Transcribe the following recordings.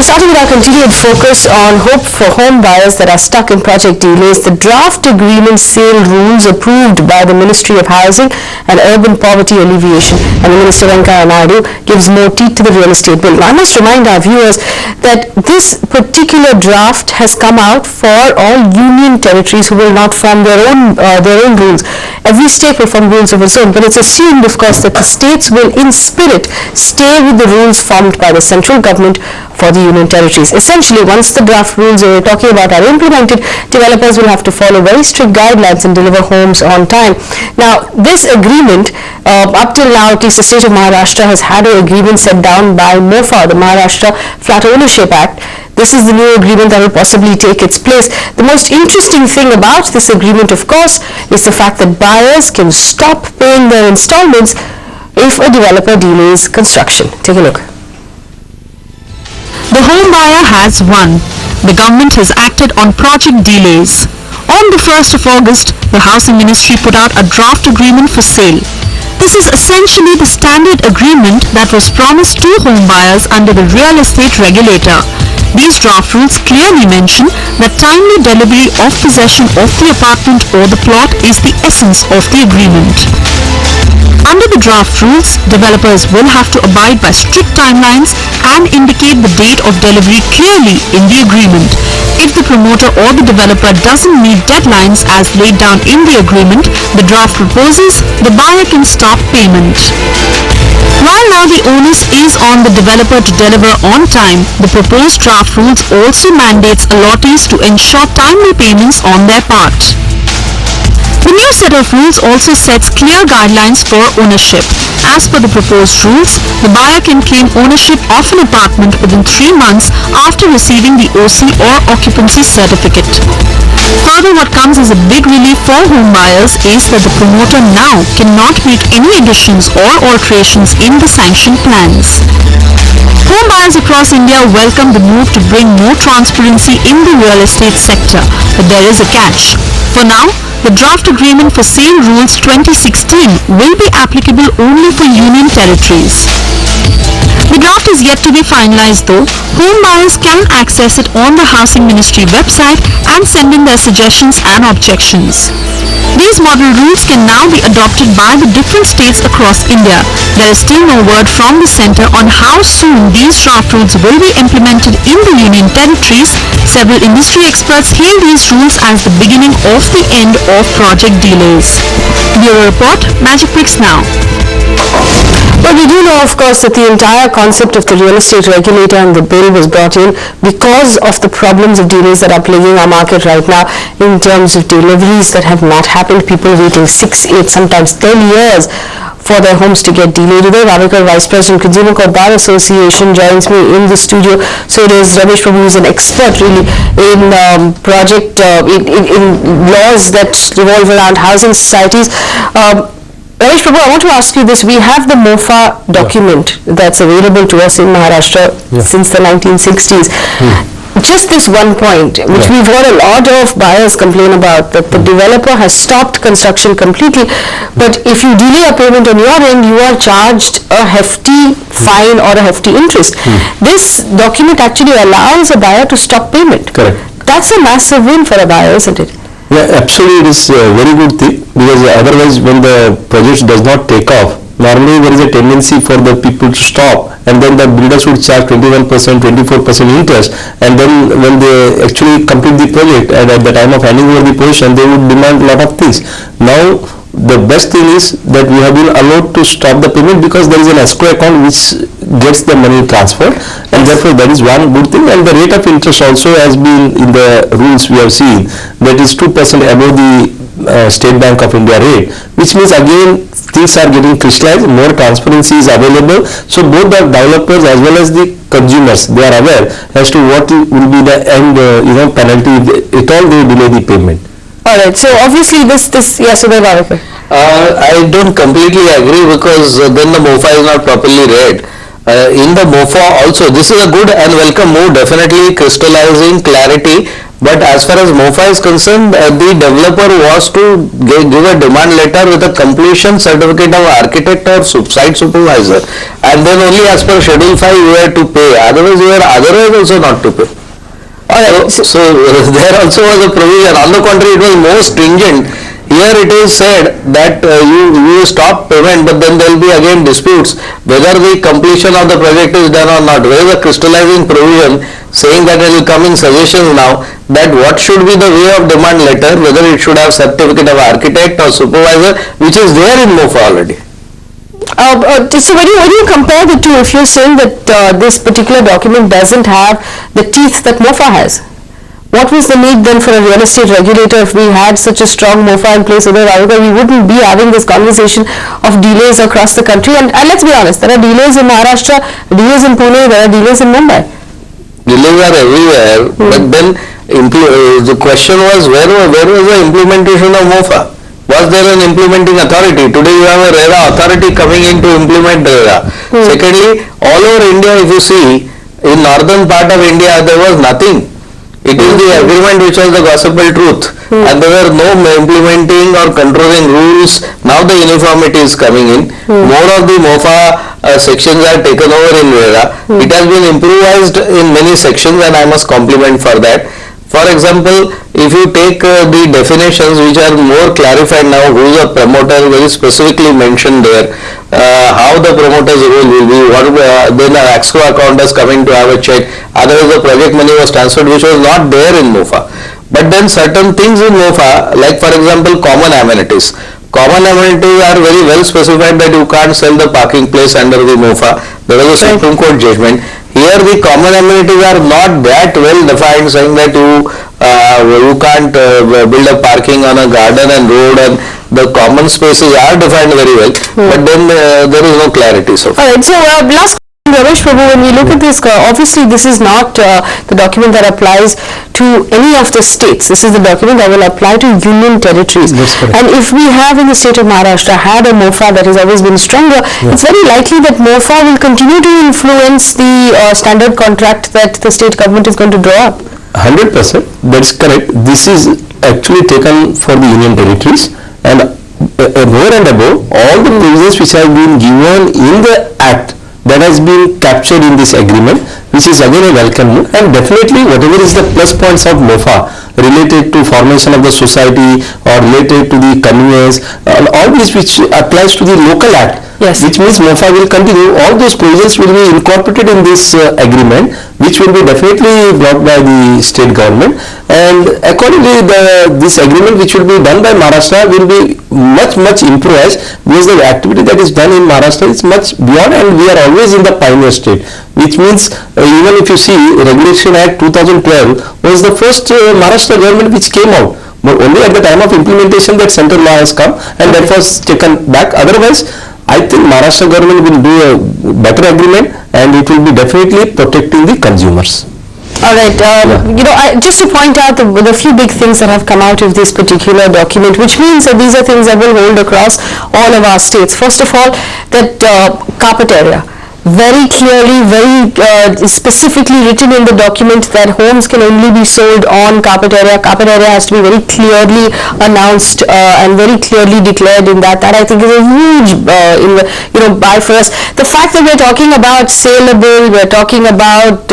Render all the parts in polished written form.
Starting with our continued focus on hope for home buyers that are stuck in project delays, the draft agreement sale rules approved by the Ministry of Housing and Urban Poverty Alleviation and Minister Venkaiah Naidu gives more teeth to the real estate bill. Now, I must remind our viewers that this particular draft has come out for all union territories who will not form their own rules. Every state will form rules of its own, but it's assumed, of course, that the states will in spirit stay with the rules formed by the central government for the union territories. Essentially, once the draft rules we're talking about are implemented, developers will have to follow very strict guidelines and deliver homes on time. Now, this agreement, up till now, at least the state of Maharashtra has had an agreement set down by MOFA, the Maharashtra Flat Ownership Act. This is the new agreement that will possibly take its place. The most interesting thing about this agreement, of course, is the fact that buyers can stop paying their installments if a developer delays construction. Take a look. The home buyer has won. The government has acted on project delays. On the 1st of August, the Housing Ministry put out a draft agreement for sale. This is essentially the standard agreement that was promised to home buyers under the real estate regulator. These draft rules clearly mention that timely delivery of possession of the apartment or the plot is the essence of the agreement. Under the draft rules, developers will have to abide by strict timelines and indicate the date of delivery clearly in the agreement. If the promoter or the developer doesn't meet deadlines as laid down in the agreement, the draft proposes the buyer can stop payment. While now the onus is on the developer to deliver on time, the proposed draft rules also mandates allottees to ensure timely payments on their part. The new set of rules also sets clear guidelines for ownership. As per the proposed rules, the buyer can claim ownership of an apartment within 3 months after receiving the OC or occupancy certificate. Further, what comes as a big relief for home buyers is that the promoter now cannot make any additions or alterations in the sanctioned plans. Home buyers across India welcome the move to bring more transparency in the real estate sector, but there is a catch. For now, the draft agreement for sale rules 2016 will be applicable only for union territories. The draft is yet to be finalized though. Home buyers can access it on the Housing Ministry website and send in their suggestions and objections. These model rules can now be adopted by the different states across India. There is still no word from the centre on how soon these draft rules will be implemented in the union territories. Several industry experts hail these rules as the beginning of the end of project delays. Bureau Report, Magic Bricks Now. Well, we do know, of course, that the entire concept of the real estate regulator and the bill was brought in because of the problems of delays that are plaguing our market right now in terms of deliveries that have not happened, people waiting 6, 8, sometimes 10 years for their homes to get delayed. Uday Ravekar, Vice President, Consumer Court Bar Association, joins me in the studio. So does Ramesh Prabhu, who is an expert really in in laws that revolve around housing societies. Ramesh Prabhu, I want to ask you this. We have the MOFA document that's available to us in Maharashtra since the 1960s. Just this one point, which we've heard a lot of buyers complain about, that the developer has stopped construction completely, but if you delay a payment on your end, you are charged a hefty fine or a hefty interest. This document actually allows a buyer to stop payment. Correct. That's a massive win for a buyer, isn't it? Yeah, absolutely, it is a very good thing, because otherwise when the project does not take off, normally there is a tendency for the people to stop, and then the builders would charge 21%, 24% interest, and then when they actually complete the project and at the time of handing over the possession, they would demand a lot of things. Now, the best thing is that we have been allowed to stop the payment because there is an escrow account which gets the money transferred, and therefore that is one good thing. And the rate of interest also has been in the rules we have seen, that is 2% above the State Bank of India rate, which means again things are getting crystallized, more transparency is available, so both the developers as well as the consumers, they are aware as to what will be the end penalty if at all they delay the payment. Alright, so obviously yes, Uday Ravekar. I don't completely agree, because then the MOFA is not properly read. In the MOFA also, this is a good and welcome move, definitely crystallizing clarity But as far as MOFA is concerned, the developer was to give a demand letter with a completion certificate of architect or site supervisor, and then only as per Schedule 5 you were to pay. Otherwise, you were otherwise also not to pay. So there also was a provision. On the contrary, it was more stringent. Here it is said that you stop payment, but then there will be again disputes whether the completion of the project is done or not. There is a crystallizing provision saying that it will come in suggestions now that what should be the way of demand letter, whether it should have certificate of architect or supervisor, which is there in MOFA already. So when you compare the two, if you're saying that this particular document doesn't have the teeth that MOFA has, what was the need then for a real estate regulator if we had such a strong MOFA in place? Otherwise, we wouldn't be having this conversation of delays across the country. And let's be honest, there are delays in Maharashtra, delays in Pune, there are delays in Mumbai. Delays are everywhere, but then the question was where was the implementation of MOFA? Was there an implementing authority? Today you have a RERA authority coming in to implement RERA. Secondly, all over India, if you see, in northern part of India there was nothing. It is the agreement which was the gospel truth, and there were no implementing or controlling rules. Now the uniformity is coming in. More of the MOFA sections are taken over in RERA. It has been improvised in many sections, and I must compliment for that. For example, if you take the definitions which are more clarified now, who is a promoter, very specifically mentioned there, how the promoter's role will be, then an AXCO account is coming to have a check, otherwise the project money was transferred, which was not there in MOFA. But then certain things in MOFA, like for example common amenities. Common amenities are very well specified that you can't sell the parking place under the MOFA. There was a Supreme Court judgment. Here the common amenities are not that well defined, saying that you can't build a parking on a garden and road, and the common spaces are defined very well, but then there is no clarity so far. Alright, so last Ramesh Prabhu, when we look at this, obviously this is not the document that applies to any of the states. This is the document that will apply to union territories. And if we have in the state of Maharashtra had a MOFA that has always been stronger, it's very likely that MOFA will continue to influence the standard contract that the state government is going to draw up. 100%, that's correct. This is actually taken for the union territories, and more and above, all the provisions which have been given in the act that has been captured in this agreement, which is again a welcome move, and definitely whatever is the plus points of MOFA related to formation of the society or related to the conveyance, and all this which applies to the local act, which means MOFA will continue, all those provisions will be incorporated in this agreement, which will be definitely brought by the state government, and accordingly this agreement which will be done by Maharashtra will be much improvised, because the activity that is done in Maharashtra is much beyond, and we are always in the pioneer state, which means even if you see Regulation Act 2012 was the first Maharashtra government which came out, but only at the time of implementation that central law has come, and that was taken back. Otherwise, I think Maharashtra government will do a better agreement, and it will be definitely protecting the consumers. All right, just to point out the few big things that have come out of this particular document, which means that these are things that will hold across all of our states. First of all, that carpet area. Very clearly, very specifically written in the document that homes can only be sold on carpet area. Carpet area has to be very clearly announced and very clearly declared in that. That I think is a huge buy for us. The fact that we're talking about saleable, we're talking about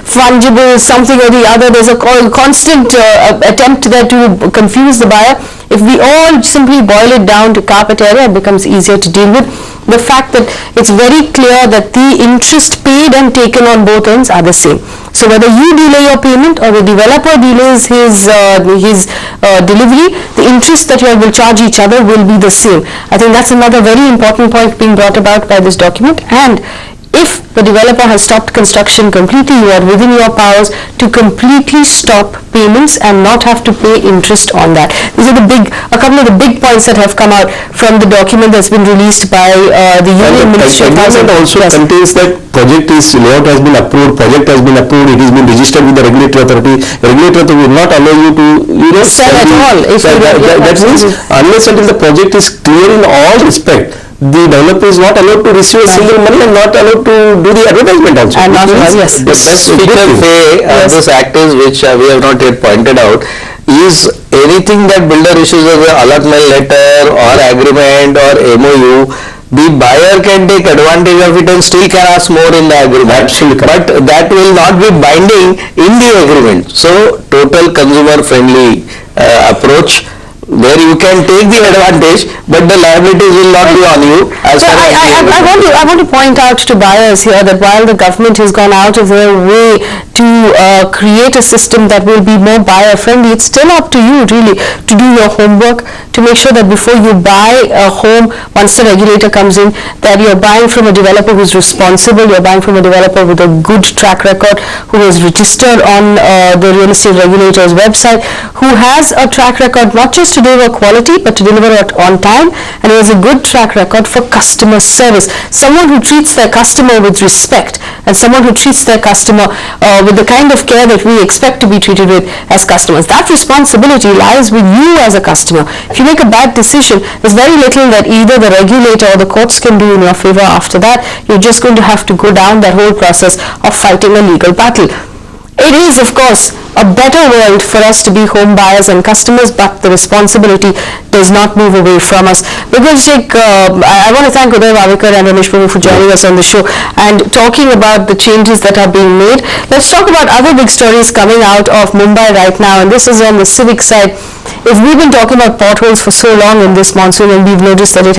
fungible, something or the other. There's a constant attempt there to confuse the buyer. If we all simply boil it down to carpet area, it becomes easier to deal with. The fact that it's very clear that the interest paid and taken on both ends are the same. So whether you delay your payment or the developer delays his delivery, the interest that you will charge each other will be the same. I think that's another very important point being brought about by this document. And if the developer has stopped construction completely, you are within your powers to completely stop payments and not have to pay interest on that. These are a couple of the big points that have come out from the document that's been released by the Union Ministry of Housing. Agreement also contains that layout has been approved, project has been approved, it has been registered with the regulatory authority. The regulatory authority will not allow you to sell at all. That means unless until the project is clear in all respect, the developer is not allowed to receive a single money and not allowed to do the advertisement also. And not allowed, yes. The best feature of this act is, which we have not yet pointed out, is anything that builder issues as an allotment letter or agreement or MOU, the buyer can take advantage of it and still can ask more in the agreement. Absolutely correct. But that will not be binding in the agreement. So total consumer friendly approach, where you can take the advantage, but the liabilities will not be on you. As So far as I want to point out to buyers here that while the government has gone out of their way to create a system that will be more buyer friendly, it's still up to you really to do your homework, to make sure that before you buy a home, once the regulator comes in, that you're buying from a developer who's responsible, you're buying from a developer with a good track record, who is registered on the real estate regulator's website, who has a track record not just to deliver quality but to deliver it on time, and he has a good track record for customer service. Someone who treats their customer with respect, and someone who treats their customer with the kind of care that we expect to be treated with as customers. That responsibility lies with you as a customer. If you make a bad decision, there's very little that either the regulator or the courts can do in your favor after that. You're just going to have to go down that whole process of fighting a legal battle. It is, of course, a better world for us to be home buyers and customers, but the responsibility does not move away from us. Because, I want to thank Uday Vavekar and Ramesh Prabhu for joining us on the show and talking about the changes that are being made. Let's talk about other big stories coming out of Mumbai right now, and this is on the civic side. If we've been talking about potholes for so long in this monsoon, and we've noticed that it